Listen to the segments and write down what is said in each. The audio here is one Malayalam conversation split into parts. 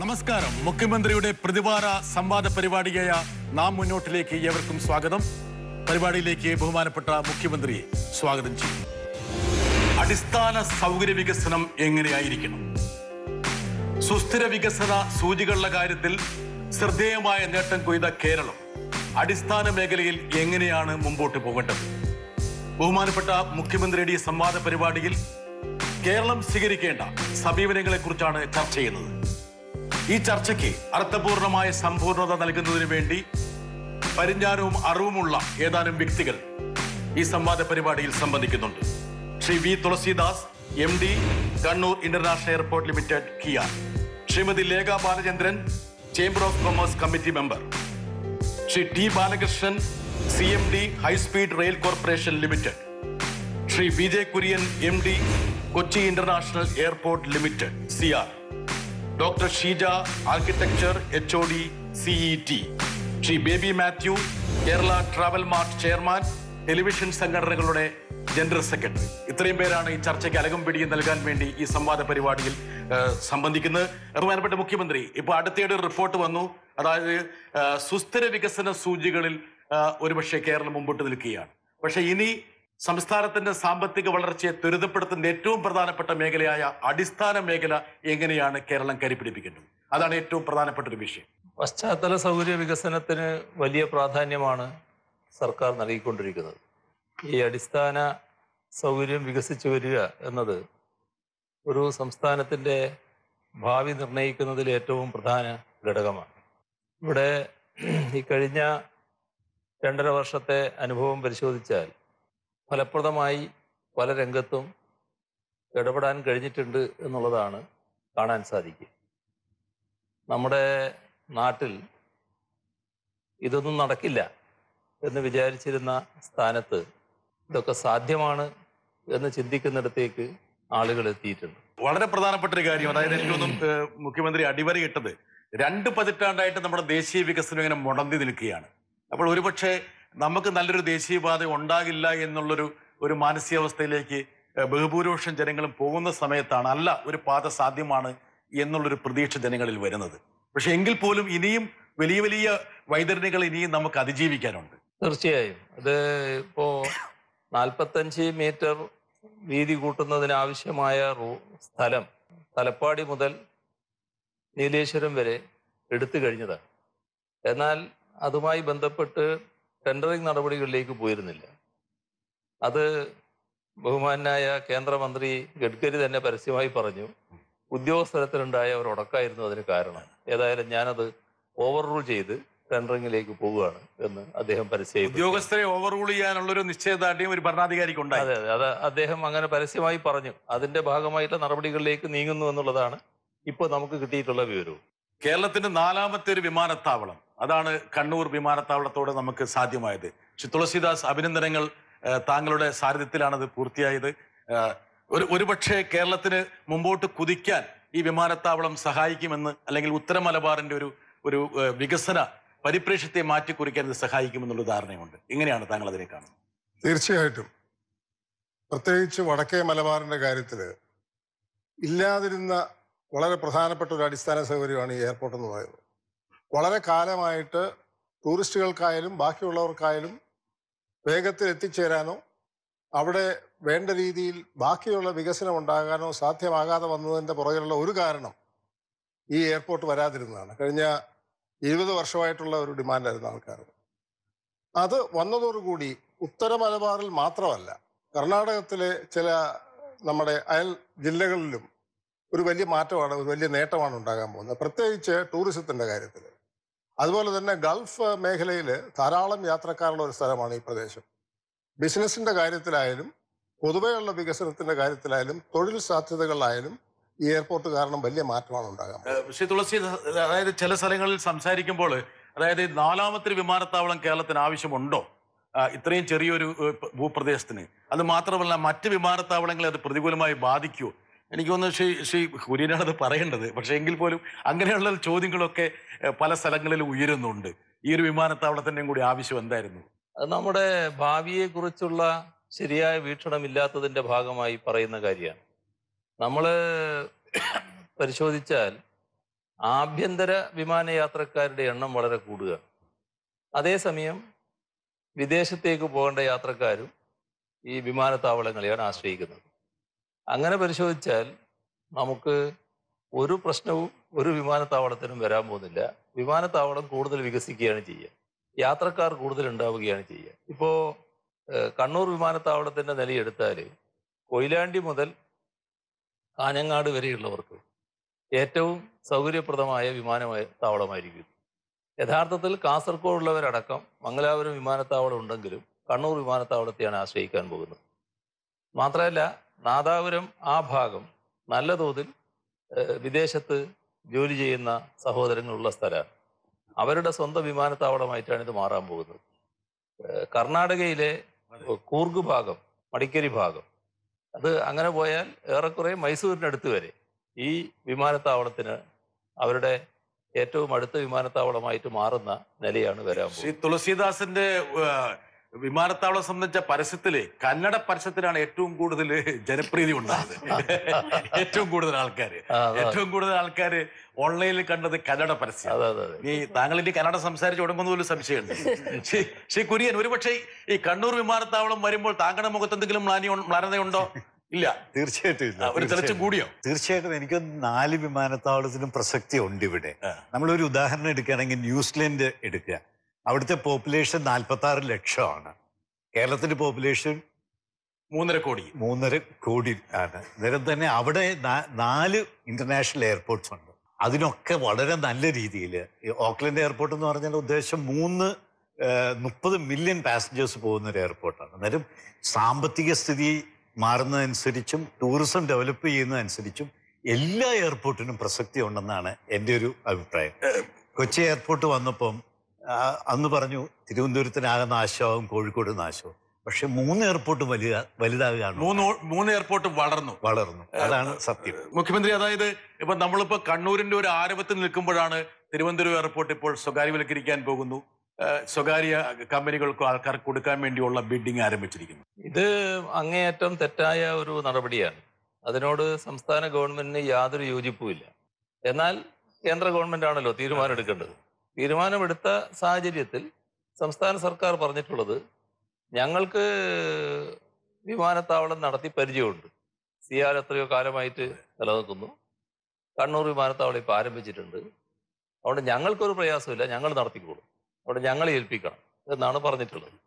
നമസ്കാരം. മുഖ്യമന്ത്രിയുടെ പ്രതിവാര സംവാദ പരിപാടിയായ നാം മുന്നോട്ടിലേക്ക് ഏവർക്കും സ്വാഗതം. പരിപാടിയിലേക്ക് ബഹുമാനപ്പെട്ട മുഖ്യമന്ത്രിയെ സ്വാഗതം ചെയ്യും. അടിസ്ഥാന സൗകര്യ വികസനം എങ്ങനെയായിരിക്കണം? സുസ്ഥിര വികസന സൂചികളുടെ കാര്യത്തിൽ ശ്രദ്ധേയമായ നേട്ടം കൊയ്ത കേരളം അടിസ്ഥാന മേഖലയിൽ എങ്ങനെയാണ് മുമ്പോട്ട് പോകേണ്ടത്? ബഹുമാനപ്പെട്ട മുഖ്യമന്ത്രിയുടെ സംവാദ പരിപാടിയിൽ കേരളം സ്വീകരിക്കേണ്ട സമീപനങ്ങളെ കുറിച്ചാണ് ചർച്ച ചെയ്യുന്നത്. ഈ ചർച്ചയ്ക്ക് അർത്ഥപൂർണമായ സമ്പൂർണത നൽകുന്നതിന് വേണ്ടി പരിജ്ഞാനവും അറിവുമുള്ള ഏതാനും വ്യക്തികൾ ഈ സംവാദ പരിപാടിയിൽ സംബന്ധിക്കുന്നുണ്ട്. Shri V Thulasidas, MD, Kannur international airport limited കിയ. Shrimati Lekha Balachandran, chamber of commerce committee member. Shri T Balakrishnan, CMD, high speed rail corporation limited. Shri Vijay Kurian, MD, Kochi international airport limited CR. Doctor Sheeja, architecture HOD CET. Shri Baby Mathew, Kerala travel mart chairman, television സംഘടനകളുടെ ജനറൽ സെക്രട്ടറി. ഇത്രയും പേരാണ് ഈ ചർച്ചയ്ക്ക് അലകം പിടിയും നൽകാൻ വേണ്ടി ഈ സംവാദ പരിപാടിയിൽ സംബന്ധിക്കുന്നത്. ബഹുമാനപ്പെട്ട മുഖ്യമന്ത്രി, ഇപ്പോൾ അടുത്തിടെ ഒരു റിപ്പോർട്ട് വന്നു. അതായത് സുസ്ഥിര വികസന സൂചികളിൽ ഒരുപക്ഷെ കേരളം മുമ്പോട്ട് നിൽക്കുകയാണ്. പക്ഷെ ഇനി സംസ്ഥാനത്തിന്റെ സാമ്പത്തിക വളർച്ചയെ ത്വരിതപ്പെടുത്തുന്ന ഏറ്റവും പ്രധാനപ്പെട്ട മേഖലയായ അടിസ്ഥാന മേഖല എങ്ങനെയാണ് കേരളം കരുപിടിപ്പിക്കേണ്ടത്? അതാണ് ഏറ്റവും പ്രധാനപ്പെട്ട ഒരു വിഷയം. പശ്ചാത്തല സൗകര്യ വികസനത്തിന് വലിയ പ്രാധാന്യമാണ് സർക്കാർ നൽകിക്കൊണ്ടിരിക്കുന്നത്. ഈ അടിസ്ഥാന സൗകര്യം വികസിച്ചു വരിക എന്നത് ഒരു സംസ്ഥാനത്തിൻ്റെ ഭാവി നിർണ്ണയിക്കുന്നതിൽ ഏറ്റവും പ്രധാന ഘടകമാണ്. ഇവിടെ ഈ കഴിഞ്ഞ 2.5 വർഷത്തെ അനുഭവം പരിശോധിച്ചാൽ ഫലപ്രദമായി പല രംഗത്തും ഇടപെടാൻ കഴിഞ്ഞിട്ടുണ്ട് എന്നുള്ളതാണ് കാണാൻ സാധിക്കുക. നമ്മുടെ നാട്ടിൽ ഇതൊന്നും നടക്കില്ല എന്ന് വിചാരിച്ചിരുന്ന സ്ഥാനത്ത് ഇതൊക്കെ സാധ്യമാണ് എന്ന് ചിന്തിക്കുന്നിടത്തേക്ക് ആളുകൾ എത്തിയിട്ടുണ്ട്. വളരെ പ്രധാനപ്പെട്ട ഒരു കാര്യം, അതായത് എനിക്കൊന്നും മുഖ്യമന്ത്രി അടിവരയിട്ടത് 2 പതിറ്റാണ്ടായിട്ട് നമ്മുടെ ദേശീയ വികസനം ഇങ്ങനെ മുടന്തി നിൽക്കുകയാണ്. അപ്പോൾ ഒരുപക്ഷെ നമുക്ക് നല്ലൊരു ദേശീയപാത ഉണ്ടാകില്ല എന്നുള്ളൊരു മാനസികാവസ്ഥയിലേക്ക് ബഹുഭൂരിപക്ഷം ജനങ്ങളും പോകുന്ന സമയത്താണ് അല്ല, ഒരു പാത സാധ്യമാണ് എന്നുള്ളൊരു പ്രതീക്ഷ ജനങ്ങളിൽ വരുന്നത്. പക്ഷെ എങ്കിൽ പോലും ഇനിയും വലിയ വലിയ വൈതരണികൾ ഇനിയും നമുക്ക് അതിജീവിക്കാനുണ്ട്. തീർച്ചയായും അത് ഇപ്പോൾ 45 മീറ്റർ വീതി കൂട്ടുന്നതിനാവശ്യമായ സ്ഥലം തലപ്പാടി മുതൽ നീലേശ്വരം വരെ എടുത്തു കഴിഞ്ഞതാണ്. എന്നാൽ അതുമായി ബന്ധപ്പെട്ട് ടെൻഡറിംഗ് നടപടികളിലേക്ക് പോയിരുന്നില്ല. അത് ബഹുമാനായ കേന്ദ്രമന്ത്രി ഗഡ്കരി തന്നെ പരസ്യമായി പറഞ്ഞു, ഉദ്യോഗസ്ഥലത്തിലുണ്ടായ ഒരു ഉടക്കായിരുന്നു അതിന് കാരണം. ഏതായാലും ഞാനത് ഓവർ റൂൾ ചെയ്ത് ടെൻഡറിംഗിലേക്ക് പോവുകയാണ് എന്ന് അദ്ദേഹം പരസ്യമായി. ഉദ്യോഗസ്ഥരെ ഓവർ റൂൾ ചെയ്യാനുള്ളൊരു നിശ്ചയദാർഢ്യം ഒരു ഭരണാധികാരിക്ക് ഉണ്ടായി. അതെ, അത് അദ്ദേഹം അങ്ങനെ പരസ്യമായി പറഞ്ഞു. അതിന്റെ ഭാഗമായിട്ടുള്ള നടപടികളിലേക്ക് നീങ്ങുന്നു എന്നുള്ളതാണ് ഇപ്പോൾ നമുക്ക് കിട്ടിയിട്ടുള്ള വിവരവും. കേരളത്തിന്റെ 4ാമത്തെ ഒരു വിമാനത്താവളം, അതാണ് കണ്ണൂർ വിമാനത്താവളത്തോട് നമുക്ക് സാധ്യമായത്. ശ്രീ തുളസീദാസ്, അഭിനന്ദനങ്ങൾ. താങ്കളുടെ സാരഥ്യത്തിലാണത് പൂർത്തിയായത്. ഒരുപക്ഷെ കേരളത്തിന് മുമ്പോട്ട് കുതിക്കാൻ ഈ വിമാനത്താവളം സഹായിക്കുമെന്ന്, അല്ലെങ്കിൽ ഉത്തര മലബാറിന്റെ ഒരു വികസന പരിപ്രേക്ഷ്യത്തെ മാറ്റിക്കുറിക്കാൻ ഇത് സഹായിക്കുമെന്നുള്ള ധാരണയുണ്ട്. എങ്ങനെയാണ് താങ്കൾ അതിനെ കാണുന്നത്? തീർച്ചയായിട്ടും, പ്രത്യേകിച്ച് വടക്കേ മലബാറിന്റെ കാര്യത്തിൽ ഇല്ലാതിരുന്ന വളരെ പ്രധാനപ്പെട്ട ഒരു അടിസ്ഥാന സൗകര്യമാണ് ഈ എയർപോർട്ട് എന്ന് പറയുന്നത്. വളരെ കാലമായിട്ട് ടൂറിസ്റ്റുകൾക്കായാലും ബാക്കിയുള്ളവർക്കായാലും വേഗത്തിൽ എത്തിച്ചേരാനോ അവിടെ വേണ്ട രീതിയിൽ ബാക്കിയുള്ള വികസനം ഉണ്ടാകാനോ സാധ്യമാകാതെ വന്നതിൻ്റെ പുറകിലുള്ള ഒരു കാരണം ഈ എയർപോർട്ട് വരാതിരുന്നതാണ്. കഴിഞ്ഞ 20 വർഷമായിട്ടുള്ള ഒരു ഡിമാൻഡായിരുന്നു ആൾക്കാർക്ക്. അത് വന്നതോടുകൂടി ഉത്തര മലബാറിൽ മാത്രമല്ല, കർണാടകത്തിലെ ചില നമ്മുടെ അയൽ ജില്ലകളിലും ഒരു വലിയ മാറ്റമാണ്, ഒരു വലിയ നേട്ടമാണ് ഉണ്ടാകാൻ പോകുന്നത്, പ്രത്യേകിച്ച് ടൂറിസത്തിൻ്റെ കാര്യത്തിൽ. അതുപോലെ തന്നെ ഗൾഫ് മേഖലയിൽ ധാരാളം യാത്രക്കാരുള്ള ഒരു സ്ഥലമാണ് ഈ പ്രദേശം. ബിസിനസിൻ്റെ കാര്യത്തിലായാലും പൊതുവെയുള്ള വികസനത്തിൻ്റെ കാര്യത്തിലായാലും തൊഴിൽ സാധ്യതകളിലായാലും ഈ എയർപോർട്ട് കാരണം വലിയ മാറ്റമാണ് ഉണ്ടാകാൻ. ശ്രീ തുളസി, അതായത് ചില സ്ഥലങ്ങളിൽ സംസാരിക്കുമ്പോൾ, അതായത് 4ാമത്തെ വിമാനത്താവളം കേരളത്തിന് ആവശ്യമുണ്ടോ ഇത്രയും ചെറിയൊരു ഭൂപ്രദേശത്തിന്? അത് മാത്രമല്ല, മറ്റ് വിമാനത്താവളങ്ങളെ അത് പ്രതികൂലമായി ബാധിക്കുമോ? എനിക്ക് തോന്നുന്നു ശ്രീ കുര്യനാണ് അത് പറയേണ്ടത്. പക്ഷെ എങ്കിൽ പോലും അങ്ങനെയുള്ള ചോദ്യങ്ങളൊക്കെ പല സ്ഥലങ്ങളിൽ ഉയരുന്നുണ്ട്. ഈ ഒരു വിമാനത്താവളത്തിൻ്റെയും കൂടി ആവശ്യം എന്തായിരുന്നു? അത് നമ്മുടെ ഭാവിയെ കുറിച്ചുള്ള ശരിയായ വീക്ഷണമില്ലാത്തതിൻ്റെ ഭാഗമായി പറയുന്ന കാര്യമാണ്. നമ്മൾ പരിശോധിച്ചാൽ ആഭ്യന്തര വിമാനയാത്രക്കാരുടെ എണ്ണം വളരെ കൂടുകയാണ്. അതേസമയം വിദേശത്തേക്ക് പോകേണ്ട യാത്രക്കാരും ഈ വിമാനത്താവളങ്ങളെയാണ് ആശ്രയിക്കുന്നത്. അങ്ങനെ പരിശോധിച്ചാൽ നമുക്ക് ഒരു പ്രശ്നവും ഒരു വിമാനത്താവളത്തിനും വരാൻ പോകുന്നില്ല. വിമാനത്താവളം കൂടുതൽ വികസിക്കുകയാണ് ചെയ്യുക, യാത്രക്കാർ കൂടുതൽ ഉണ്ടാവുകയാണ് ചെയ്യുക. ഇപ്പോൾ കണ്ണൂർ വിമാനത്താവളത്തിൻ്റെ നിലയെടുത്താൽ കൊയിലാണ്ടി മുതൽ കാഞ്ഞങ്ങാട് വരെയുള്ളവർക്ക് ഏറ്റവും സൗകര്യപ്രദമായ വിമാനത്താവളമായിരിക്കും. യഥാർത്ഥത്തിൽ കാസർഗോഡുള്ളവരടക്കം മംഗലാപുരം വിമാനത്താവളം ഉണ്ടെങ്കിലും കണ്ണൂർ വിമാനത്താവളത്തെയാണ് ആശ്രയിക്കാൻ പോകുന്നത്. മാത്രമല്ല, നാദാപുരം ആ ഭാഗം നല്ല തോതിൽ വിദേശത്ത് ജോലി ചെയ്യുന്ന സഹോദരങ്ങളുള്ള സ്ഥലമാണ്. അവരുടെ സ്വന്തം വിമാനത്താവളമായിട്ടാണ് ഇത് മാറാൻ പോകുന്നത്. കർണാടകയിലെ കൂർഗ് ഭാഗം, മടിക്കേരി ഭാഗം, അത് അങ്ങനെ പോയാൽ ഏറെക്കുറെ മൈസൂരിനടുത്ത് വരെ ഈ വിമാനത്താവളത്തിന് അവരുടെ ഏറ്റവും അടുത്ത വിമാനത്താവളമായിട്ട് മാറുന്ന നിലയാണ് വരാൻ പോകുന്നത്. ശ്രീ തുളസീദാസിന്റെ വിമാനത്താവളം സംബന്ധിച്ച പരസ്യത്തില് കന്നഡ പരസ്യത്തിലാണ് ഏറ്റവും കൂടുതൽ ജനപ്രീതി ഉണ്ടായത്. ഏറ്റവും കൂടുതൽ ആൾക്കാര് ഓൺലൈനിൽ കണ്ടത് കന്നഡ പരസ്യം. ഈ താങ്കൾ ഇനി കന്നഡ സംസാരിച്ച് തുടങ്ങുന്ന പോലും സംശയമുണ്ട്. ശ്രീ കുര്യൻ, ഒരുപക്ഷെ ഈ കണ്ണൂർ വിമാനത്താവളം വരുമ്പോൾ താങ്കളുടെ മുഖത്ത് എന്തെങ്കിലും മ്ലാനതയുണ്ടോ? ഇല്ല, തീർച്ചയായിട്ടും ഒരു തെളിച്ചം കൂടിയോ? തീർച്ചയായിട്ടും എനിക്ക് 4 വിമാനത്താവളത്തിനും പ്രസക്തി ഉണ്ട് ഇവിടെ. നമ്മളൊരു ഉദാഹരണം എടുക്കുകയാണെങ്കിൽ ന്യൂസിലൻഡ് എടുക്കുക. അവിടുത്തെ പോപ്പുലേഷൻ 46 ലക്ഷമാണ്. കേരളത്തിന്റെ പോപ്പുലേഷൻ 3.5 കോടി ആണ്. നേരം തന്നെ അവിടെ 4 ഇന്റർനാഷണൽ എയർപോർട്ട്സ് ഉണ്ട്. അതിനൊക്കെ വളരെ നല്ല രീതിയിൽ ഓക്ലൻഡ് എയർപോർട്ട് എന്ന് പറഞ്ഞാൽ ഉദ്ദേശം 30 മില്യൺ പാസഞ്ചേഴ്സ് പോകുന്ന ഒരു എയർപോർട്ടാണ്. അന്നേരം സാമ്പത്തിക സ്ഥിതി മാറുന്നതനുസരിച്ചും ടൂറിസം ഡെവലപ്പ് ചെയ്യുന്നതനുസരിച്ചും എല്ലാ എയർപോർട്ടിനും പ്രസക്തി ഉണ്ടെന്നാണ് എൻ്റെ ഒരു അഭിപ്രായം. കൊച്ചി എയർപോർട്ട് വന്നപ്പം അന്ന് പറഞ്ഞു തിരുവനന്തപുരത്തിനാകെ നാശമാവും, കോഴിക്കോട് നാശമാവും. പക്ഷെ 3 എയർപോർട്ട് വലുതാകുകയാണ്. 3 എയർപോർട്ട് വളർന്നു. അതാണ് സത്യം. മുഖ്യമന്ത്രി, അതായത് ഇപ്പൊ നമ്മളിപ്പോ കണ്ണൂരിന്റെ ഒരു ആരവത്തിൽ നിൽക്കുമ്പോഴാണ് തിരുവനന്തപുരം എയർപോർട്ട് ഇപ്പോൾ സ്വകാര്യവൽക്കരിക്കാൻ പോകുന്നു. സ്വകാര്യ കമ്പനികൾക്കും ആൾക്കാർക്ക് കൊടുക്കാൻ വേണ്ടിയുള്ള ബിഡിങ് ആരംഭിച്ചിരിക്കുന്നു. ഇത് അങ്ങേയറ്റം തെറ്റായ ഒരു നടപടിയാണ്. അതിനോട് സംസ്ഥാന ഗവൺമെന്റിന് യാതൊരു യോജിപ്പുമില്ല. എന്നാൽ കേന്ദ്ര ഗവൺമെന്റ് ആണല്ലോ തീരുമാനം എടുക്കേണ്ടത്. തീരുമാനമെടുത്ത സാഹചര്യത്തിൽ സംസ്ഥാന സർക്കാർ പറഞ്ഞിട്ടുള്ളത്, ഞങ്ങൾക്ക് വിമാനത്താവളം നടത്തി പരിചയമുണ്ട്, സിയാൽ എത്രയോ കാലമായിട്ട് നിലനിൽക്കുന്നു, കണ്ണൂർ വിമാനത്താവളം ഇപ്പോൾ ആരംഭിച്ചിട്ടുണ്ട്, അതുകൊണ്ട് ഞങ്ങൾക്കൊരു പ്രയാസമില്ല, ഞങ്ങൾ നടത്തിക്കോളും, അവിടെ ഞങ്ങളെ ഏൽപ്പിക്കണം എന്നാണ് പറഞ്ഞിട്ടുള്ളത്.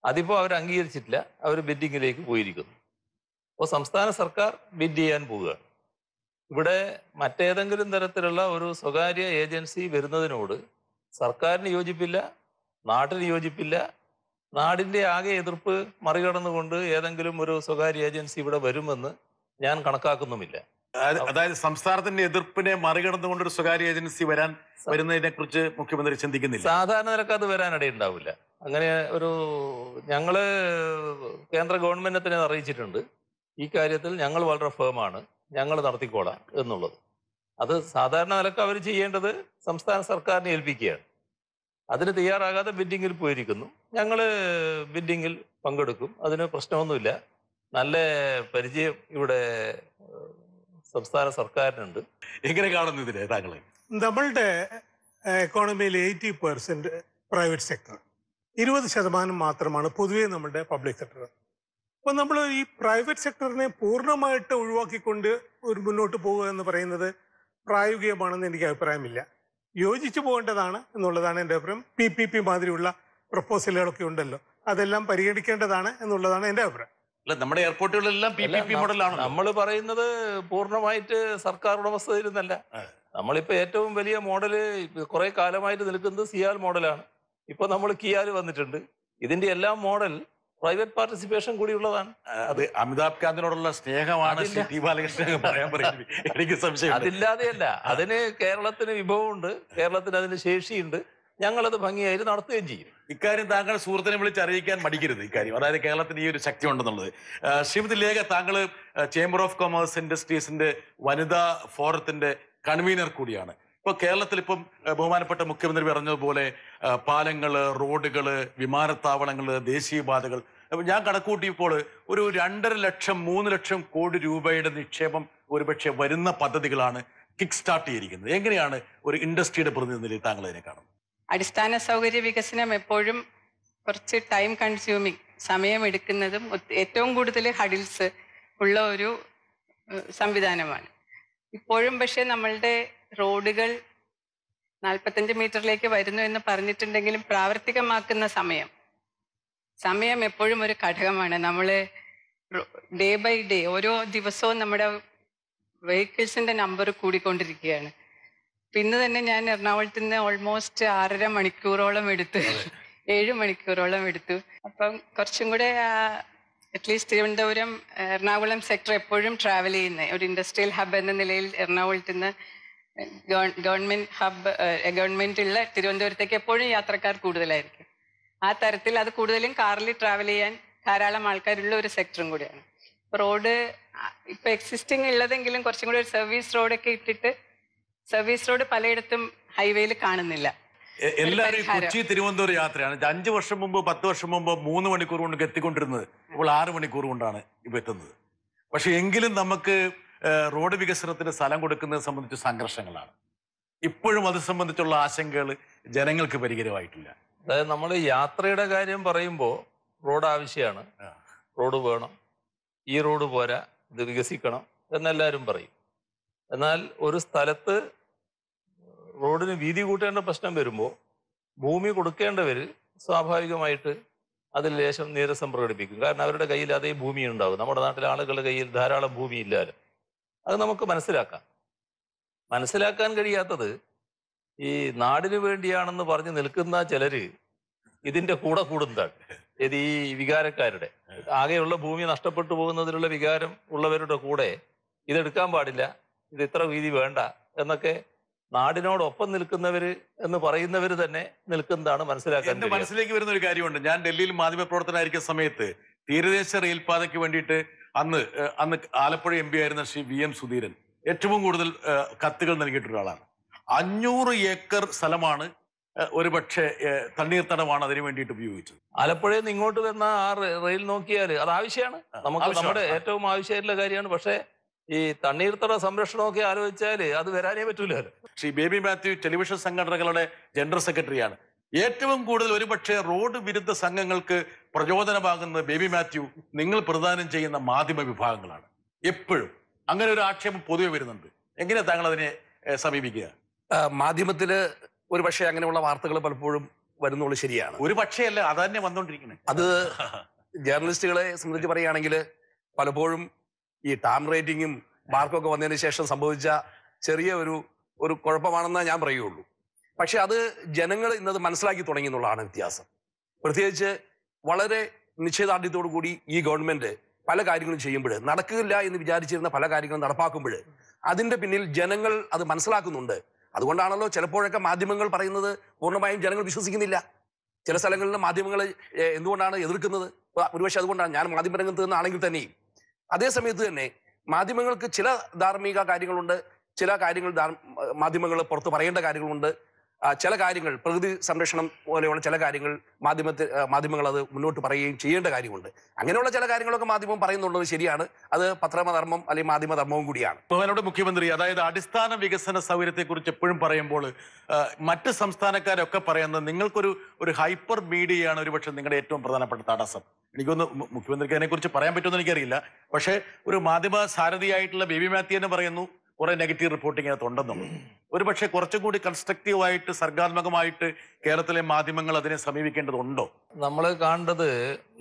അതിപ്പോൾ അവർ അംഗീകരിച്ചിട്ടില്ല, അവർ ബിഡിങ്ങിലേക്ക് പോയിരിക്കുന്നു. അപ്പോൾ സംസ്ഥാന സർക്കാർ ബിഡ് ചെയ്യാൻ പോവുകയാണ്. ഇവിടെ മറ്റേതെങ്കിലും തരത്തിലുള്ള ഒരു സ്വകാര്യ ഏജൻസി വരുന്നതിനോട് സർക്കാരിന് യോജിപ്പില്ല, നാട്ടിന് യോജിപ്പില്ല. നാടിൻ്റെ ആകെ എതിർപ്പ് മറികടന്നുകൊണ്ട് ഏതെങ്കിലും ഒരു സ്വകാര്യ ഏജൻസി ഇവിടെ വരുമെന്ന് ഞാൻ കണക്കാക്കുന്നുമില്ല. അതായത് സംസ്ഥാനത്തിന്റെ എതിർപ്പിനെ മറികടന്നുകൊണ്ട് ഒരു സ്വകാര്യ ഏജൻസി വരുന്നതിനെ കുറിച്ച് മുഖ്യമന്ത്രി ചിന്തിക്കുന്നില്ല. സാധാരണ നിരക്ക് അത് വരാനിടയുണ്ടാവില്ല. അങ്ങനെ ഒരു ഞങ്ങള് കേന്ദ്ര ഗവൺമെന്റിനെ തന്നെ അറിയിച്ചിട്ടുണ്ട്, ഈ കാര്യത്തിൽ ഞങ്ങൾ വളരെ ഫേമാണ്, ഞങ്ങൾ നടത്തിക്കോളാം എന്നുള്ളത്. അത് സാധാരണ നിലക്ക് അവർ ചെയ്യേണ്ടത് സംസ്ഥാന സർക്കാരിനെ ഏൽപ്പിക്കുകയാണ്. അതിന് തയ്യാറാകാതെ ബിഡിങ്ങിൽ പോയിരിക്കുന്നു. ഞങ്ങൾ ബിഡിങ്ങിൽ പങ്കെടുക്കും, അതിന് പ്രശ്നമൊന്നുമില്ല. നല്ല പരിചയം ഇവിടെ സംസ്ഥാന സർക്കാരിനുണ്ട്. എങ്ങനെ കാണുന്നു ഇതിനെ താങ്കൾ? നമ്മളുടെ എക്കോണമിയിൽ 80% പ്രൈവറ്റ് സെക്ടർ, 20% മാത്രമാണ് പൊതുവെ നമ്മുടെ പബ്ലിക് സെക്ടർ. അപ്പോൾ നമ്മൾ ഈ പ്രൈവറ്റ് സെക്ടറിനെ പൂർണ്ണമായിട്ട് ഒഴിവാക്കിക്കൊണ്ട് ഒരു മുന്നോട്ട് പോകുക എന്ന് പറയുന്നത് പ്രായോഗികമാണെന്ന് എനിക്ക് അഭിപ്രായമില്ല. യോജിച്ചു പോകേണ്ടതാണ് എന്നുള്ളതാണ് എൻ്റെ അഭിപ്രായം. PPP മാതിരിയുള്ള പ്രപ്പോസലുകളൊക്കെ ഉണ്ടല്ലോ, അതെല്ലാം പരിഗണിക്കേണ്ടതാണ് എന്നുള്ളതാണ് എൻ്റെ അഭിപ്രായം. അല്ല, നമ്മുടെ എയർപോർട്ടുകളെല്ലാം PPP മോഡലാണ്. നമ്മൾ പറയുന്നത് പൂർണ്ണമായിട്ട് സർക്കാർ ഉടമസ്ഥതയിലെന്നല്ല. നമ്മളിപ്പോ ഏറ്റവും വലിയ മോഡല് കുറെ കാലമായിട്ട് നിൽക്കുന്നത് സിയാൽ മോഡലാണ്. ഇപ്പൊ നമ്മൾ കിയാൽ വന്നിട്ടുണ്ട്. ഇതിന്റെ എല്ലാം മോഡൽ പ്രൈവറ്റ് പാർട്ടിസിപ്പേഷൻ കൂടിയുള്ളതാണ്. അത് അമിതാഭ് കാന്തിനോടുള്ള സ്നേഹമാണ് പറയാൻ പറയുന്നത്. എനിക്ക് സംശയം. അതില്ലാതെയല്ല, അതിന് കേരളത്തിന് വിഭവമുണ്ട്, കേരളത്തിന് അതിന് ശേഷിയുണ്ട്. ഞങ്ങളത് ഭംഗിയായിട്ട് നടത്തുകയും ചെയ്യും. ഇക്കാര്യം താങ്കൾ സുഹൃത്തിനെ വിളിച്ച് അറിയിക്കാൻ മടിക്കരുത്. ഇക്കാര്യം, അതായത് കേരളത്തിന് ഈ ഒരു ശക്തി ഉണ്ടെന്നുള്ളത്. ശ്രീമതി ലേഖ, താങ്കൾ ചേംബർ ഓഫ് കൊമേഴ്സ് ഇൻഡസ്ട്രീസിന്റെ വനിതാ ഫോറത്തിന്റെ കൺവീനർ കൂടിയാണ്. ഇപ്പൊ കേരളത്തിൽ ഇപ്പം ബഹുമാനപ്പെട്ട മുഖ്യമന്ത്രി പറഞ്ഞതുപോലെ പാലങ്ങള്, റോഡുകള്, വിമാനത്താവളങ്ങള്, ദേശീയപാതകൾ, ഞാൻ കണക്കൂട്ടിയപ്പോൾ ഒരു 2.5 ലക്ഷം 3 ലക്ഷം കോടി രൂപയുടെ നിക്ഷേപം ഒരുപക്ഷെ വരുന്ന പദ്ധതികളാണ് കിക്ക് സ്റ്റാർട്ട് ചെയ്തിരിക്കുന്നത്. എങ്ങനെയാണ് ഒരു ഇൻഡസ്ട്രിയുടെ പ്രതിനിധിയിൽ താങ്കൾ അതിനെ കാണുന്നത്? അടിസ്ഥാന സൗകര്യ വികസനം എപ്പോഴും കുറച്ച് ടൈം കൺസ്യൂമിങ്, സമയമെടുക്കുന്നതും ഏറ്റവും കൂടുതൽ ഹഡിൽസ് ഉള്ള ഒരു സംവിധാനമാണ്. ഇപ്പോഴും പക്ഷെ നമ്മളുടെ റോഡുകൾ 45 മീറ്ററിലേക്ക് വരുന്നു എന്ന് പറഞ്ഞിട്ടുണ്ടെങ്കിലും പ്രാവർത്തികമാക്കുന്ന സമയം എപ്പോഴും ഒരു ഘടകമാണ്. നമ്മൾ ഡേ ബൈ ഡേ ഓരോ ദിവസവും നമ്മുടെ വെഹിക്കിൾസിന്റെ നമ്പർ കൂടിക്കൊണ്ടിരിക്കുകയാണ്. ഇന്ന് തന്നെ ഞാൻ എറണാകുളത്ത് നിന്ന് ഓൾമോസ്റ്റ് 6.5 മണിക്കൂറോളം എടുത്തു, 7 മണിക്കൂറോളം എടുത്തു. അപ്പം കുറച്ചും കൂടെ അറ്റ്ലീസ്റ്റ് തിരുവനന്തപുരം എറണാകുളം സെക്ടർ എപ്പോഴും ട്രാവൽ ചെയ്യുന്നത് ഒരു ഇൻഡസ്ട്രിയൽ ഹബ് എന്ന നിലയിൽ എറണാകുളത്ത് നിന്ന് ഗവൺമെന്റുള്ള തിരുവനന്തപുരത്തേക്ക് എപ്പോഴും യാത്രക്കാർ കൂടുതലായിരിക്കും. ആ തരത്തിൽ അത് കൂടുതലും കാറിൽ ട്രാവൽ ചെയ്യാൻ ധാരാളം ആൾക്കാരുള്ള ഒരു സെക്ടറും കൂടിയാണ്. റോഡ് ഇപ്പൊ എക്സിസ്റ്റിംഗ് ഉള്ളതെങ്കിലും കുറച്ചും കൂടി ഒരു സർവീസ് റോഡൊക്കെ ഇട്ടിട്ട്, സർവീസ് റോഡ് പലയിടത്തും ഹൈവേയിൽ കാണുന്നില്ല. എല്ലാവരും കൊച്ചി തിരുവനന്തപുരം യാത്രയാണ്. 5 വർഷം മുമ്പ് 10 വർഷം മുമ്പ് 3 മണിക്കൂർ കൊണ്ട് എത്തിക്കൊണ്ടിരുന്നത് ഇപ്പോൾ 6 മണിക്കൂർ കൊണ്ടാണ് ഇപ്പൊ എത്തുന്നത്. പക്ഷെ എങ്കിലും നമുക്ക് റോഡ് വികസനത്തിന് സ്ഥലം കൊടുക്കുന്നത് സംബന്ധിച്ച് സംഘർഷങ്ങളാണ്. ഇപ്പോഴും അത് സംബന്ധിച്ചുള്ള ആശങ്കകൾ ജനങ്ങൾക്ക് പരിഹരമായിട്ടില്ല. അതായത് നമ്മൾ യാത്രയുടെ കാര്യം പറയുമ്പോൾ റോഡ് ആവശ്യമാണ്, റോഡ് വേണം, ഈ റോഡ് പോരാ, ഇത് വികസിക്കണം എന്നെല്ലാവരും പറയും. എന്നാൽ ഒരു സ്ഥലത്ത് റോഡിന് വീതി കൂട്ടേണ്ട പ്രശ്നം വരുമ്പോൾ ഭൂമി കൊടുക്കേണ്ടവർ സ്വാഭാവികമായിട്ട് അതിൽ ലേശം നീരസം പ്രകടിപ്പിക്കും. കാരണം അവരുടെ കയ്യിൽ അതേ ഭൂമി ഉണ്ടാകും. നമ്മുടെ നാട്ടിലെ ആളുകളുടെ കയ്യിൽ ധാരാളം ഭൂമി ഇല്ലാതെ. അത് നമുക്ക് മനസ്സിലാക്കാൻ കഴിയാത്തത് ഈ നാടിനു വേണ്ടിയാണെന്ന് പറഞ്ഞ് നിൽക്കുന്ന ചിലര് ഇതിന്റെ കൂടെ കൂടുന്നതാണ്. ഇത് ഈ വികാരക്കാരുടെ ആകെയുള്ള ഭൂമി നഷ്ടപ്പെട്ടു പോകുന്നതിലുള്ള വികാരം ഉള്ളവരുടെ കൂടെ ഇതെടുക്കാൻ പാടില്ല, ഇത് ഇത്ര വീതി വേണ്ട എന്നൊക്കെ നാടിനോടൊപ്പം നിൽക്കുന്നവര് എന്ന് പറയുന്നവര് തന്നെ നിൽക്കുന്നതാണ് മനസ്സിലാക്കാൻ. എന്റെ മനസ്സിലേക്ക് വരുന്ന ഒരു കാര്യമുണ്ട്. ഞാൻ ഡൽഹിയിൽ മാധ്യമപ്രവർത്തനായിരിക്കുന്ന സമയത്ത് തീരദേശ റെയിൽപാതയ്ക്ക് വേണ്ടിയിട്ട് അന്ന് ആലപ്പുഴ MP ആയിരുന്ന ശ്രീ VM സുധീരൻ ഏറ്റവും കൂടുതൽ കത്തുകൾ നൽകിയിട്ടുള്ള ഒരാളാണ്. 500 ഏക്കർ സ്ഥലമാണ് ഒരുപക്ഷെ തണ്ണീർത്തടമാണ് അതിനു വേണ്ടിയിട്ട് ഉപയോഗിച്ചത്. ആലപ്പുഴയിൽ നിന്ന് ഇങ്ങോട്ട് വരുന്ന ആ റെയിൽ നോക്കിയാൽ അത് ആവശ്യമാണ്, നമുക്ക് നമ്മുടെ ഏറ്റവും ആവശ്യമായിട്ടുള്ള കാര്യമാണ്. പക്ഷേ ഈ തണ്ണീർത്തട സംരക്ഷണമൊക്കെ ആലോചിച്ചാല് അത് വരാനേ പറ്റൂലല്ലോ. ശ്രീ ബേബി മാത്യു ടെലിവിഷൻ സംഘടനകളുടെ ജനറൽ സെക്രട്ടറിയാണ്. ഏറ്റവും കൂടുതൽ ഒരുപക്ഷെ റോഡ് വിരുദ്ധ സംഘങ്ങൾക്ക് പ്രചോദനമാകുന്നത് ബേബി മാത്യു നിങ്ങൾ പ്രദാനം ചെയ്യുന്ന മാധ്യമ വിഭാഗങ്ങളാണ്. എപ്പോഴും അങ്ങനെ ഒരു ആക്ഷേപം പൊതുവെ വരുന്നുണ്ട്. എങ്ങനെ താങ്കൾ അതിനെ സമീപിക്കുക? മാധ്യമത്തില് ഒരു പക്ഷേ അങ്ങനെയുള്ള വാർത്തകൾ പലപ്പോഴും വരുന്നുള്ളൂ, ശരിയാണ്. ഒരു പക്ഷേ അല്ല, അത് തന്നെ വന്നുകൊണ്ടിരിക്കുന്നത്. അത് ജേർണലിസ്റ്റുകളെ സംബന്ധിച്ച് പറയുകയാണെങ്കിൽ പലപ്പോഴും ഈ ടാം റേറ്റിങ്ങും മാർക്കൊക്കെ വന്നതിന് ശേഷം സംഭവിച്ച ചെറിയ ഒരു കുഴപ്പമാണെന്ന് ഞാൻ പറയുകയുള്ളൂ. പക്ഷെ അത് ജനങ്ങൾ ഇന്നത് മനസ്സിലാക്കി തുടങ്ങി എന്നുള്ളതാണ് വ്യത്യാസം. പ്രത്യേകിച്ച് വളരെ നിശ്ചയദാർഢ്യത്തോടു കൂടി ഈ ഗവൺമെന്റ് പല കാര്യങ്ങളും ചെയ്യുമ്പോൾ, നടക്കില്ല എന്ന് വിചാരിച്ചിരുന്ന പല കാര്യങ്ങളും നടപ്പാക്കുമ്പോൾ അതിന്റെ പിന്നിൽ ജനങ്ങൾ അത് മനസ്സിലാക്കുന്നുണ്ട്. അതുകൊണ്ടാണല്ലോ ചിലപ്പോഴൊക്കെ മാധ്യമങ്ങൾ പറയുന്നത് പൂർണ്ണമായും ജനങ്ങൾ വിശ്വസിക്കുന്നില്ല. ചില സ്ഥലങ്ങളിൽ മാധ്യമങ്ങൾ എന്തുകൊണ്ടാണ് എതിർക്കുന്നത്? ഒരുപക്ഷെ അതുകൊണ്ടാണ്. ഞാൻ മാധ്യമരംഗത്ത് നിന്നാണെങ്കിൽ തന്നെയും അതേ സമയത്ത് തന്നെ മാധ്യമങ്ങൾക്ക് ചില ധാർമ്മിക കാര്യങ്ങളുണ്ട്, ചില കാര്യങ്ങൾ മാധ്യമങ്ങൾ പുറത്ത് പറയേണ്ട കാര്യങ്ങളുണ്ട്, ചില കാര്യങ്ങൾ പ്രകൃതി സംരക്ഷണം പോലെയുള്ള ചില കാര്യങ്ങൾ മാധ്യമങ്ങൾ അത് മുന്നോട്ട് പറയുകയും ചെയ്യേണ്ട കാര്യമുണ്ട്. അങ്ങനെയുള്ള ചില കാര്യങ്ങളൊക്കെ മാധ്യമം പറയുന്നുള്ളത് ശരിയാണ്. അത് പത്രധർമ്മം അല്ലെങ്കിൽ മാധ്യമധർമ്മവും കൂടിയാണ്. ബഹുമാനോട് മുഖ്യമന്ത്രി, അതായത് അടിസ്ഥാന വികസന സൗകര്യത്തെക്കുറിച്ച് എപ്പോഴും പറയുമ്പോൾ മറ്റ് സംസ്ഥാനക്കാരൊക്കെ പറയുന്നത് നിങ്ങൾക്കൊരു ഹൈപ്പർ മീഡിയയാണ് ഒരുപക്ഷെ നിങ്ങളുടെ ഏറ്റവും പ്രധാനപ്പെട്ട തടസ്സം. എനിക്കൊന്ന് മുഖ്യമന്ത്രിക്ക് അതിനെക്കുറിച്ച് പറയാൻ പറ്റുമെന്ന് എനിക്കറിയില്ല. പക്ഷേ ഒരു മാധ്യമ സാരഥിയായിട്ടുള്ള ബേബി മാത്യു എന്ന് പറയുന്നു കുറെ നെഗറ്റീവ് റിപ്പോർട്ടിംഗ് അതിനകത്തുണ്ടെന്നും. ഒരുപക്ഷെ കുറച്ചും കൂടി കൺസ്ട്രക്റ്റീവായിട്ട് സർഗാത്മകമായിട്ട് കേരളത്തിലെ മാധ്യമങ്ങൾ അതിനെ സമീപിക്കേണ്ടതുണ്ടോ? നമ്മൾ കാണേണ്ടത്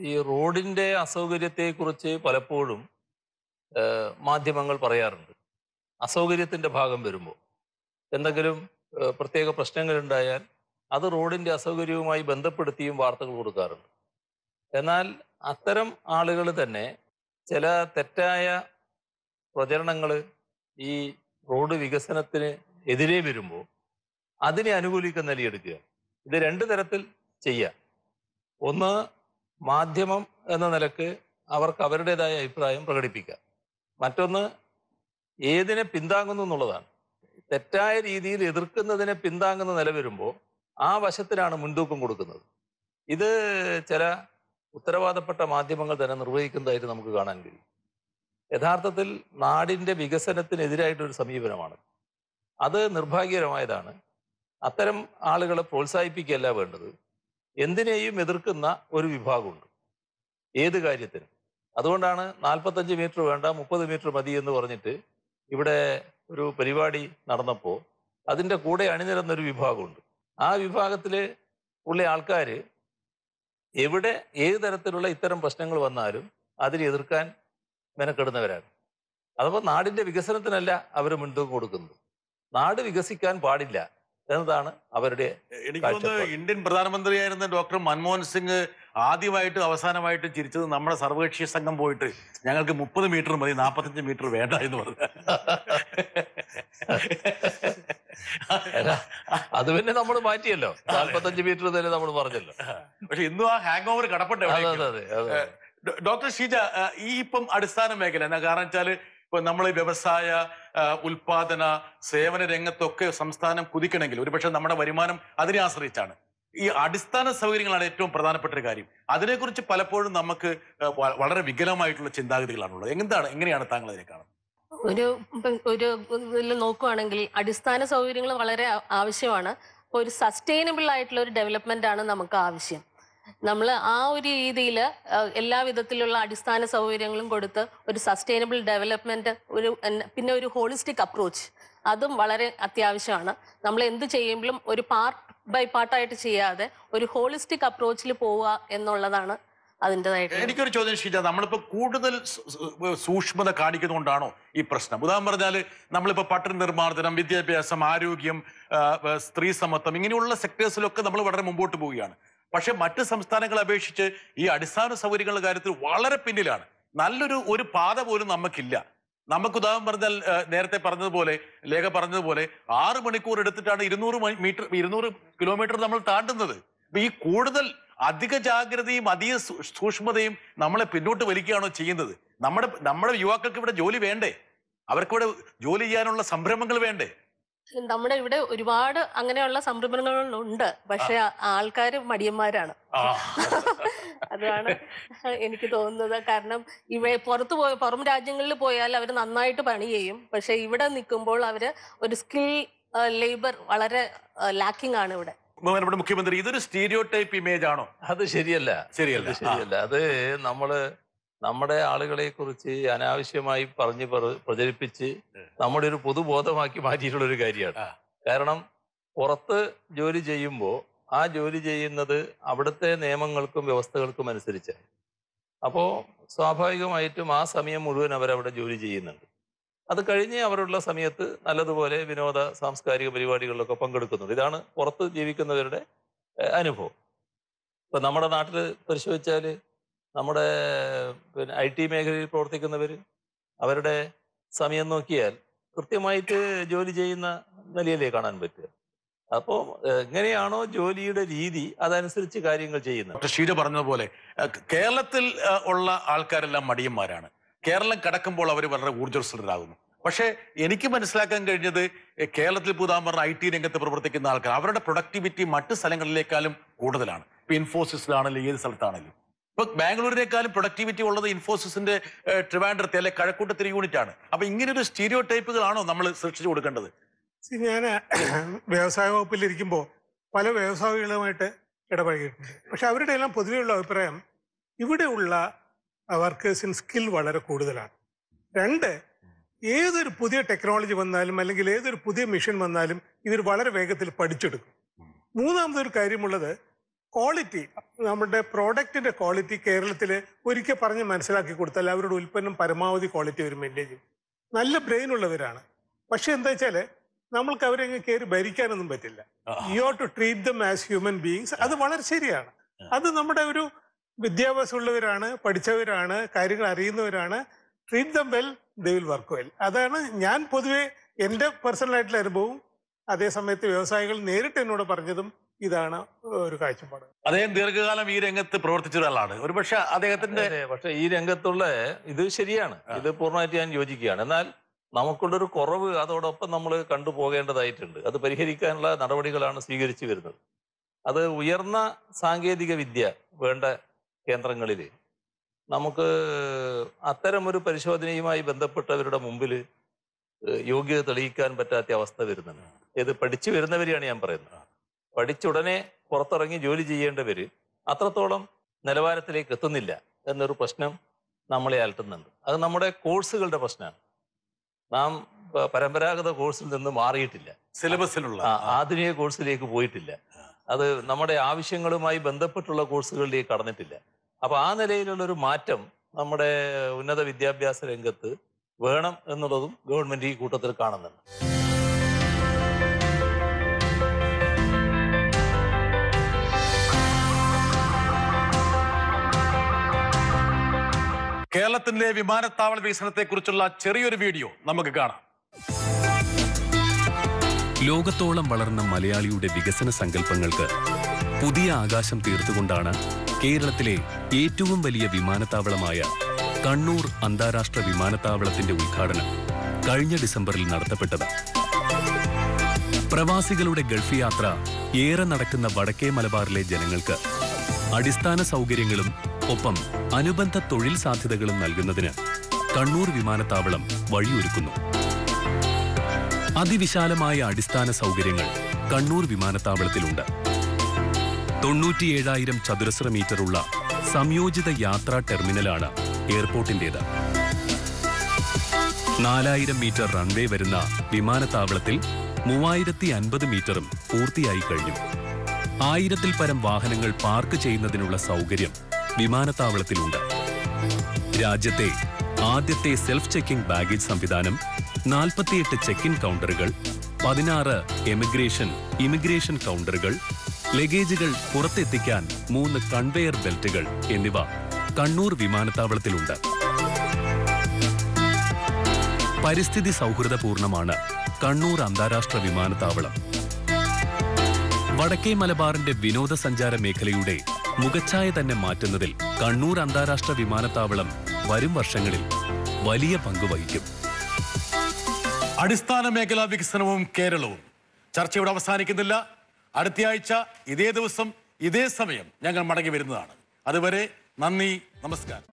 ഈ റോഡിന്റെ അസൗകര്യത്തെക്കുറിച്ച് പലപ്പോഴും മാധ്യമങ്ങൾ പറയാറുണ്ട്. അസൗകര്യത്തിന്റെ ഭാഗം വരുമ്പോൾ എന്തെങ്കിലും പ്രത്യേക പ്രശ്നങ്ങൾ ഉണ്ടായാൽ അത് റോഡിന്റെ അസൗകര്യവുമായി ബന്ധപ്പെടുത്തിയും വാർത്തകൾ കൊടുക്കാറുണ്ട്. എന്നാൽ അത്തരം ആളുകൾ തന്നെ ചില തെറ്റായ പ്രചരണങ്ങൾ ഈ റോഡ് വികസനത്തിന് എതിരെ വരുമ്പോൾ അതിനെ അനുകൂലിക്കുന്ന നിലയെടുക്കുക. ഇത് 2 തരത്തിൽ ചെയ്യാം. ഒന്ന്, മാധ്യമം എന്ന നിലക്ക് അവർക്ക് അവരുടേതായ അഭിപ്രായം പ്രകടിപ്പിക്കാം. മറ്റൊന്ന്, ഏതിനെ പിന്താങ്ങുന്നു എന്നുള്ളതാണ്. തെറ്റായ രീതിയിൽ എതിർക്കുന്നതിനെ പിന്താങ്ങുന്ന നില വരുമ്പോൾ ആ വശത്തിനാണ് മുൻതൂക്കം കൊടുക്കുന്നത്. ഇത് ചില ഉത്തരവാദപ്പെട്ട മാധ്യമങ്ങൾ തന്നെ നിർവഹിക്കുന്നതായിട്ട് നമുക്ക് കാണാൻ കഴിയും. യഥാർത്ഥത്തിൽ നാടിന്റെ വികസനത്തിനെതിരായിട്ടൊരു സമീപനമാണ്. അത് നിർഭാഗ്യകരമായതാണ്. അത്തരം ആളുകളെ പ്രോത്സാഹിപ്പിക്കുകയല്ല വേണ്ടത്. എന്തിനേയും എതിർക്കുന്ന ഒരു വിഭാഗമുണ്ട് ഏത് കാര്യത്തിനും. അതുകൊണ്ടാണ് 45 മീറ്റർ വേണ്ട 30 മീറ്റർ മതി എന്ന് പറഞ്ഞിട്ട് ഇവിടെ ഒരു പരിപാടി നടന്നപ്പോൾ അതിൻ്റെ കൂടെ അണിനിരന്നൊരു വിഭാഗമുണ്ട്. ആ വിഭാഗത്തിൽ ഉള്ള ആൾക്കാർ എവിടെ ഏത് തരത്തിലുള്ള ഇത്തരം പ്രശ്നങ്ങൾ വന്നാലും അതിനെ എതിർക്കാൻ മെനക്കെടുന്നവരാണ്. അതപ്പോൾ നാടിൻ്റെ വികസനത്തിനല്ല അവർ മുൻതൂക്കം കൊടുക്കുന്നത്. നാട് വികസിക്കാൻ പാടില്ല എന്നതാണ് അവരുടെ എനിക്ക് തോന്നുന്നു ഇന്ത്യൻ പ്രധാനമന്ത്രിയായിരുന്ന ഡോക്ടർ മൻമോഹൻ സിംഗ് ആദ്യമായിട്ടും അവസാനമായിട്ടും ചിരിച്ചത് നമ്മുടെ സർവകക്ഷി സംഘം പോയിട്ട് ഞങ്ങൾക്ക് 30 മീറ്റർ മതി 45 മീറ്റർ വേണ്ട എന്ന് പറഞ്ഞു. അത് പിന്നെ നമ്മൾ മാറ്റിയല്ലോ. 45 മീറ്റർ തന്നെ നമ്മൾ പറഞ്ഞല്ലോ. പക്ഷെ ഇന്നും ആ ഹാങ് ഓവർ കടപ്പുണ്ട്. ഡോക്ടർ ഷീജ, ഈ ഇപ്പം അടിസ്ഥാന മേഖല എന്നാ കാരണം വെച്ചാല് ഇപ്പൊ നമ്മൾ വ്യവസായ ഉൽപാദന സേവന രംഗത്തൊക്കെ സംസ്ഥാനം കുതിക്കണമെങ്കിൽ ഒരുപക്ഷെ നമ്മുടെ വരുമാനം അതിനെ ആശ്രയിച്ചാണ്. ഈ അടിസ്ഥാന സൗകര്യങ്ങളാണ് ഏറ്റവും പ്രധാനപ്പെട്ട ഒരു കാര്യം. അതിനെക്കുറിച്ച് പലപ്പോഴും നമുക്ക് വളരെ വികലമായിട്ടുള്ള ചിന്താഗതികളാണുള്ളത്. എങ്ങനെയാണ് താങ്കൾ അതിനെ കാണുന്നത്? ഒരു ഇതിൽ നോക്കുകയാണെങ്കിൽ അടിസ്ഥാന സൗകര്യങ്ങൾ വളരെ ആവശ്യമാണ്. അപ്പോൾ ഒരു സസ്റ്റൈനബിൾ ആയിട്ടുള്ള ഒരു ഡെവലപ്മെന്റ് ആണ് നമുക്ക് ആവശ്യം. നമ്മൾ ആ ഒരു രീതിയിൽ എല്ലാ വിധത്തിലുള്ള അടിസ്ഥാന സൗകര്യങ്ങളും കൊടുത്ത് ഒരു സസ്റ്റൈനബിൾ ഡെവലപ്മെന്റ്, പിന്നെ ഒരു ഹോളിസ്റ്റിക് അപ്രോച്ച് അതും വളരെ അത്യാവശ്യമാണ്. നമ്മൾ എന്ത് ചെയ്യുമ്പോഴും ഒരു പാർട്ട് ബൈ പാർട്ടായിട്ട് ചെയ്യാതെ ഒരു ഹോളിസ്റ്റിക് അപ്രോച്ചിൽ പോവുക എന്നുള്ളതാണ് അതിൻ്റെതായിട്ട്. എനിക്കൊരു ചോദ്യം ഷീജ, നമ്മളിപ്പോ കൂടുതൽ സൂക്ഷ്മത കാണിക്കുന്നതുകൊണ്ടാണോ ഈ പ്രശ്നം? ഉദാഹരണം പറഞ്ഞാൽ നമ്മളിപ്പോ പട്ടണ നിർമ്മാർജ്ജനം, വിദ്യാഭ്യാസം, ആരോഗ്യം, സ്ത്രീ സമത്വം ഇങ്ങനെയുള്ള സെക്ടേഴ്സിലൊക്കെ നമ്മൾ വളരെ മുമ്പോട്ട് പോവുകയാണ്. പക്ഷെ മറ്റ് സംസ്ഥാനങ്ങളെ അപേക്ഷിച്ച് ഈ അടിസ്ഥാന സൗകര്യങ്ങളുടെ കാര്യത്തിൽ വളരെ പിന്നിലാണ്. ഒരു പാത പോലും നമുക്കില്ല. നമുക്ക് ഉദാഹരണം പറഞ്ഞാൽ നേരത്തെ പറഞ്ഞതുപോലെ, ലേഖ പറഞ്ഞതുപോലെ 6 മണിക്കൂർ എടുത്തിട്ടാണ് 200 കിലോമീറ്റർ നമ്മൾ താണ്ടുന്നത്. അപ്പൊ ഈ കൂടുതൽ അധിക ജാഗ്രതയും അധിക സൂക്ഷ്മതയും നമ്മളെ പിന്നോട്ട് വലിക്കുകയാണോ ചെയ്യുന്നത്? നമ്മുടെ യുവാക്കൾക്ക് ഇവിടെ ജോലി വേണ്ടേ? അവർക്കിവിടെ ജോലി ചെയ്യാനുള്ള സംരംഭങ്ങൾ വേണ്ടേ? നമ്മുടെ ഇവിടെ ഒരുപാട് അങ്ങനെയുള്ള സംരംഭങ്ങളുണ്ട്. പക്ഷെ ആൾക്കാർ മടിയന്മാരാണ്. അതാണ് എനിക്ക് തോന്നുന്നത്. കാരണം പുറം രാജ്യങ്ങളിൽ പോയാൽ അവർ നന്നായിട്ട് പണി ചെയ്യും. പക്ഷെ ഇവിടെ നിൽക്കുമ്പോൾ അവര് ഒരു സ്കിൽ ലേബർ വളരെ ലാക്കിംഗ് ആണ് ഇവിടെ. ബഹുമാനപ്പെട്ട മുഖ്യമന്ത്രി, ഇതൊരു സ്റ്റീരിയോ ടൈപ്പ് ഇമേജ് ആണോ? അത് ശരിയല്ല. അത് നമ്മുടെ ആളുകളെ കുറിച്ച് അനാവശ്യമായി പ്രചരിപ്പിച്ച് നമ്മുടെ ഒരു പൊതുബോധമാക്കി മാറ്റിയിട്ടുള്ള ഒരു കാര്യമാണ്. കാരണം പുറത്ത് ജോലി ചെയ്യുമ്പോൾ ആ ജോലി ചെയ്യുന്നത് അവിടുത്തെ നിയമങ്ങൾക്കും വ്യവസ്ഥകൾക്കും അനുസരിച്ചാണ്. അപ്പോൾ സ്വാഭാവികമായിട്ടും ആ സമയം മുഴുവൻ അവരവിടെ ജോലി ചെയ്യുന്നുണ്ട്. അത് കഴിഞ്ഞ് അവരുള്ള സമയത്ത് നല്ലതുപോലെ വിനോദ സാംസ്കാരിക പരിപാടികളിലൊക്കെ പങ്കെടുക്കുന്നുണ്ട്. ഇതാണ് പുറത്ത് ജീവിക്കുന്നവരുടെ അനുഭവം. ഇപ്പം നമ്മുടെ നാട്ടിൽ പരിശോധിച്ചാൽ നമ്മുടെ IT മേഖലയിൽ പ്രവർത്തിക്കുന്നവർ അവരുടെ സമയം നോക്കിയാൽ കൃത്യമായിട്ട് ജോലി ചെയ്യുന്ന നിലയിലേ കാണാൻ പറ്റുക. അപ്പോൾ എങ്ങനെയാണോ ജോലിയുടെ രീതി അതനുസരിച്ച് കാര്യങ്ങൾ ചെയ്യുന്നത്. ഡോക്ടർ ഷീജ പറഞ്ഞതുപോലെ കേരളത്തിൽ ഉള്ള ആൾക്കാരെല്ലാം മടിയന്മാരാണ്. കേരളം കടക്കുമ്പോൾ അവർ വളരെ ഊർജ്ജസ്വലരാകുന്നു. പക്ഷേ എനിക്ക് മനസ്സിലാക്കാൻ കഴിഞ്ഞത് കേരളത്തിൽ ഉദാഹരണം IT രംഗത്ത് പ്രവർത്തിക്കുന്ന ആൾക്കാർ അവരുടെ പ്രൊഡക്ടിവിറ്റി മറ്റ് സ്ഥലങ്ങളിലേക്കാളും കൂടുതലാണ്. ഇപ്പൊ ഇൻഫോസിസിലാണെങ്കിലും ഏത് സ്ഥലത്താണെങ്കിലും. ഇപ്പൊ ബാംഗ്ലൂരിനേക്കാളും പ്രൊഡക്ടിവിറ്റി ഉള്ളത് ഇൻഫോസിസിന്റെ ട്രിവാൻഡ്രത്തെ അല്ലെ കഴക്കൂട്ടത്തിരി യൂണിറ്റ് ആണ്. അപ്പൊ ഇങ്ങനൊരു സ്റ്റീരിയോ ടൈപ്പുകളാണോ നമ്മൾ സൃഷ്ടിച്ചു കൊടുക്കേണ്ടത്? ഞാൻ വ്യവസായ വകുപ്പിലിരിക്കുമ്പോൾ പല വ്യവസായികളുമായിട്ട് ഇടപഴകിയിട്ടുണ്ട്. പക്ഷെ അവരുടെ എല്ലാം പൊതുവെയുള്ള അഭിപ്രായം ഇവിടെയുള്ള വർക്കേഴ്സിന് സ്കിൽ വളരെ കൂടുതലാണ്. 2, ഏതൊരു പുതിയ ടെക്നോളജി വന്നാലും അല്ലെങ്കിൽ ഏതൊരു പുതിയ മെഷീൻ വന്നാലും ഇവർ വളരെ വേഗത്തിൽ പഠിച്ചെടുക്കും. 3ാമതൊരു കാര്യമുള്ളത് ക്വാളിറ്റി. നമ്മുടെ പ്രോഡക്റ്റിന്റെ ക്വാളിറ്റി കേരളത്തിൽ ഒരിക്കൽ പറഞ്ഞ് മനസ്സിലാക്കി കൊടുത്താൽ അവരുടെ ഉൽപ്പന്നം പരമാവധി ക്വാളിറ്റി അവർ മെയിൻറ്റെയിൻ ചെയ്യും. നല്ല ബ്രെയിൻ ഉള്ളവരാണ്. പക്ഷെ എന്താ വെച്ചാൽ നമ്മൾക്ക് അവരെ കയറി ഭരിക്കാനൊന്നും പറ്റില്ല. You have to treat them as human beings. അത് വളരെ ശരിയാണ്. അത് നമ്മുടെ ഒരു വിദ്യാഭ്യാസം ഉള്ളവരാണ്, പഠിച്ചവരാണ്, കാര്യങ്ങൾ അറിയുന്നവരാണ്. Treat them well, they will work well. അതാണ് ഞാൻ പൊതുവെ എൻ്റെ പേഴ്സണലായിട്ടുള്ള അനുഭവം. അതേസമയത്ത് വ്യവസായികൾ നേരിട്ട് എന്നോട് പറഞ്ഞതും ഇതാണ് ഒരു കാഴ്ചപ്പാട്. അദ്ദേഹം ദീർഘകാലം ഈ രംഗത്ത് പ്രവർത്തിച്ച ഒരാളാണ്. ഒരുപക്ഷെ അദ്ദേഹത്തിന്റെ പക്ഷെ ഈ രംഗത്തുള്ള ഇത് ശരിയാണ്. ഇത് പൂർണ്ണമായിട്ട് ഞാൻ യോജിക്കുകയാണ്. എന്നാൽ നമുക്കുള്ളൊരു കുറവ് അതോടൊപ്പം നമ്മൾ കണ്ടുപോകേണ്ടതായിട്ടുണ്ട്. അത് പരിഹരിക്കാനുള്ള നടപടികളാണ് സ്വീകരിച്ചു വരുന്നത്. അത് ഉയർന്ന സാങ്കേതിക വിദ്യ വേണ്ട കേന്ദ്രങ്ങളിൽ നമുക്ക് അത്തരമൊരു പരിശോധനയുമായി ബന്ധപ്പെട്ടവരുടെ മുമ്പിൽ യോഗ്യത തെളിയിക്കാൻ പറ്റാത്ത അവസ്ഥ വരുന്നുണ്ട്. ഇത് പഠിച്ചു വരുന്നവരെയാണ് ഞാൻ പറയുന്നത്. പഠിച്ചുടനെ പുറത്തിറങ്ങി ജോലി ചെയ്യേണ്ടവര് അത്രത്തോളം നിലവാരത്തിലേക്ക് എത്തുന്നില്ല എന്നൊരു പ്രശ്നം നമ്മളെ അലട്ടുന്നുണ്ട്. അത് നമ്മുടെ കോഴ്സുകളുടെ പ്രശ്നമാണ്. നാം പരമ്പരാഗത കോഴ്സിൽ നിന്ന് മാറിയിട്ടില്ല, സിലബസിലുള്ള ആധുനിക കോഴ്സിലേക്ക് പോയിട്ടില്ല. അത് നമ്മുടെ ആവശ്യങ്ങളുമായി ബന്ധപ്പെട്ടുള്ള കോഴ്സുകളിലേക്ക് കടന്നിട്ടില്ല. അപ്പൊ ആ നിലയിലുള്ളൊരു മാറ്റം നമ്മുടെ ഉന്നത വിദ്യാഭ്യാസ രംഗത്ത് വേണം എന്നുള്ളതും ഗവൺമെന്റ് ഈ കൂട്ടത്തിൽ കാണുന്നുണ്ട്. കേരളത്തിന്റെ വിമാനത്താവള വികസനത്തെക്കുറിച്ചുള്ള ചെറിയൊരു വീഡിയോ നമുക്ക് കാണാം. ലോകത്തോളം വളർന്ന മലയാളിയുടെ വികസന സങ്കല്പങ്ങൾക്ക് പുതിയ ആകാശം തീർത്തുകൊണ്ടാണ് കേരളത്തിലെ ഏറ്റവും വലിയ വിമാനത്താവളമായ കണ്ണൂർ അന്താരാഷ്ട്ര വിമാനത്താവളത്തിന്റെ ഉദ്ഘാടനം കഴിഞ്ഞ ഡിസംബറിൽ നടത്തപ്പെട്ടത്. പ്രവാസികളുടെ ഗൾഫ് യാത്ര ഏറെ നടക്കുന്ന വടക്കേ മലബാറിലെ ജനങ്ങൾക്ക് അടിസ്ഥാന സൗകര്യങ്ങളും ഒപ്പം അനുബന്ധ തൊഴിൽ സാധ്യതകളും നൽകുന്നതിന് കണ്ണൂർ വിമാനത്താവളം വഴിയൊരുക്കുന്നു. അതിവിശാലമായ അടിസ്ഥാന സൗകര്യങ്ങൾ കണ്ണൂർ വിമാനത്താവളത്തിലുണ്ട്. 97,000 ചതുരശ്ര മീറ്ററുള്ള സംയോജിത യാത്രാ ടെർമിനലാണ് എയർപോർട്ടിന്റേത്. 4,000 മീറ്റർ റൺവേ വരുന്ന വിമാനത്താവളത്തിൽ 3,050 മീറ്ററും പൂർത്തിയായി കഴിഞ്ഞു. 1000-ൽ പരം വാഹനങ്ങൾ പാർക്ക് ചെയ്യുന്നതിനുള്ള സൗകര്യം വിമാനത്താവളത്തിലുണ്ട്. രാജ്യത്തെ ആദ്യത്തെ സെൽഫ് ചെക്കിംഗ് ബാഗേജ് സംവിധാനം, 48 ചെക്ക് ഇൻ കൗണ്ടറുകൾ, 16 ഇമിഗ്രേഷൻ കൗണ്ടറുകൾ, ലഗേജുകൾ പുറത്തെത്തിക്കാൻ 3 കൺവെയർ ബെൽറ്റുകൾ എന്നിവ കണ്ണൂർ വിമാനത്താവളത്തിലുണ്ട്. പരിസ്ഥിതി സൗഹൃദപൂർണമാണ് കണ്ണൂർ അന്താരാഷ്ട്ര വിമാനത്താവളം. വടക്കേ മലബാറിന്റെ വിനോദസഞ്ചാര മേഖലയുടെ മുഖച്ഛായ തന്നെ മാറ്റുന്നതിൽ കണ്ണൂർ അന്താരാഷ്ട്ര വിമാനത്താവളം വരും വർഷങ്ങളിൽ വലിയ പങ്ക് വഹിക്കും. അടിസ്ഥാന മേഖലാ വികസനവും കേരളവും ചർച്ചയുടെ അവസാനിക്കുന്നില്ല. അടുത്തയാഴ്ച ഇതേ ദിവസം ഇതേ സമയം ഞങ്ങൾ മടങ്ങി വരുന്നതാണ്. അതുവരെ നന്ദി, നമസ്കാരം.